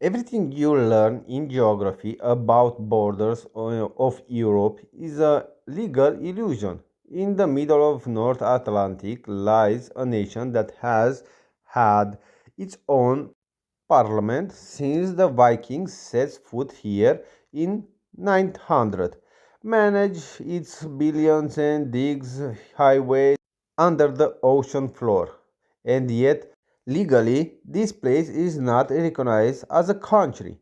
Everything you learn in geography about borders of Europe is a legal illusion. In the middle of North Atlantic lies a nation that has had its own parliament since the Vikings set foot here in 900, manage its billions and digs highways under the ocean floor. And yet, legally, this place is not recognized as a country.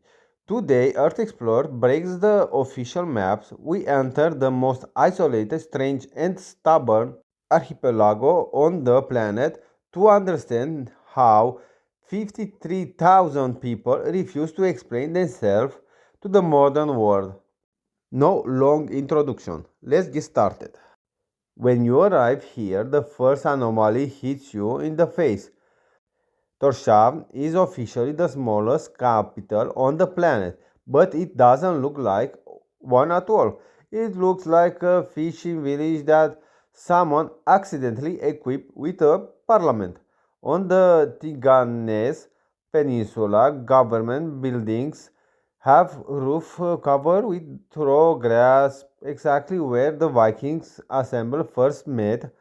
Today, Earth Explorer breaks the official maps. We enter the most isolated, strange, and stubborn archipelago on the planet to understand how 53,000 people refuse to explain themselves to the modern world. No long introduction. Let's get started. When you arrive here, the first anomaly hits you in the face. Tórshavn is officially the smallest capital on the planet, but it doesn't look like one at all. It looks like a fishing village that someone accidentally equipped with a parliament. On the Tiganes Peninsula, government buildings have roof covered with tall grass, exactly where the Vikings assembled first met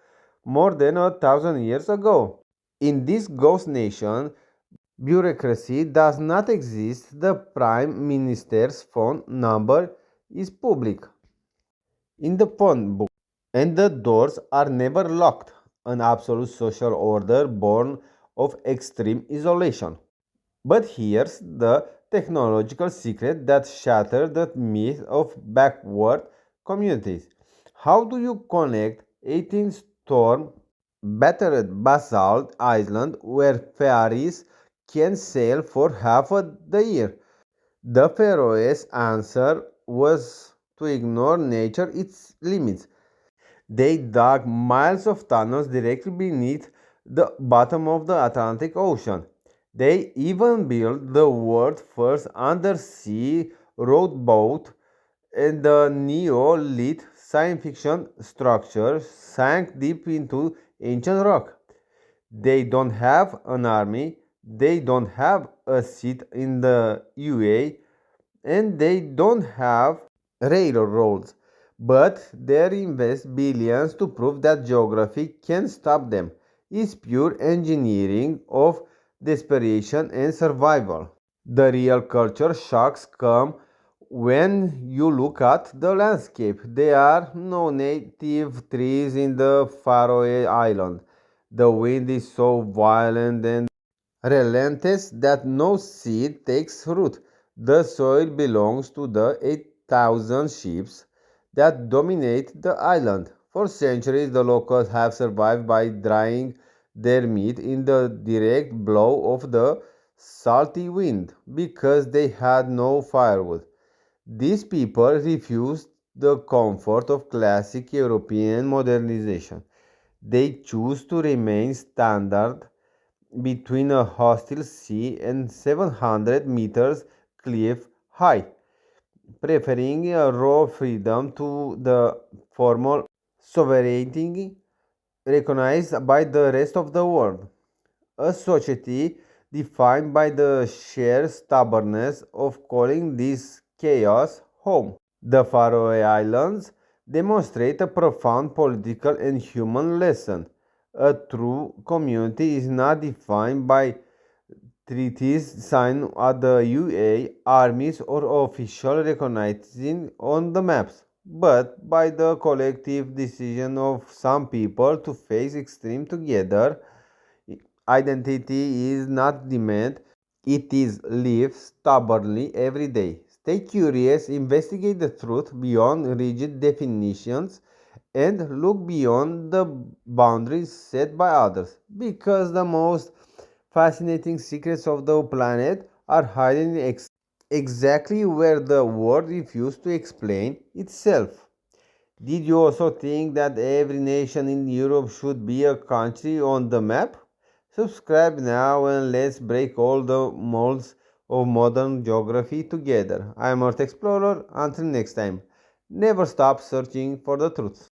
more than 1,000 years ago. In this ghost nation, bureaucracy does not exist. The prime minister's phone number is public in the phone book, and the doors are never locked. An absolute social order born of extreme isolation. But here's the technological secret that shattered the myth of backward communities. How do you connect 18 storm battered basalt island where ferries can sail for half of the year? The Faroes answer was to ignore nature its limits. They dug miles of tunnels directly beneath the bottom of the Atlantic Ocean. They even built the world's first undersea rowboat, and the Neolith science fiction structure sank deep into ancient rock. They don't have an army, they don't have a seat in the UA, and they don't have railroads, but they invest billions to prove that geography can stop them. It's pure engineering of desperation and survival. The real culture shocks come when you look at the landscape. There are no native trees in the Faroe Islands. The wind is so violent and relentless that no seed takes root. The soil belongs to the 8,000 sheep that dominate the island. For centuries, the locals have survived by drying their meat in the direct blow of the salty wind because they had no firewood. These people refused the comfort of classic European modernization. They choose to remain standard between a hostile sea and 700 meters cliff high, preferring a raw freedom to the formal sovereignty recognized by the rest of the world. A society defined by the sheer stubbornness of calling this chaos home. The Faroe Islands demonstrate a profound political and human lesson. A true community is not defined by treaties signed at the UA, armies, or official recognizing on the maps, but by the collective decision of some people to face extreme together. Identity is not demand, it is lived stubbornly every day. Stay curious, investigate the truth beyond rigid definitions, and look beyond the boundaries set by others. Because the most fascinating secrets of the planet are hidden exactly where the world refuses to explain itself. Did you also think that every nation in Europe should be a country on the map? Subscribe now and let's break all the molds of modern geography together. I am Earth Explorer. Until next time, never stop searching for the truth.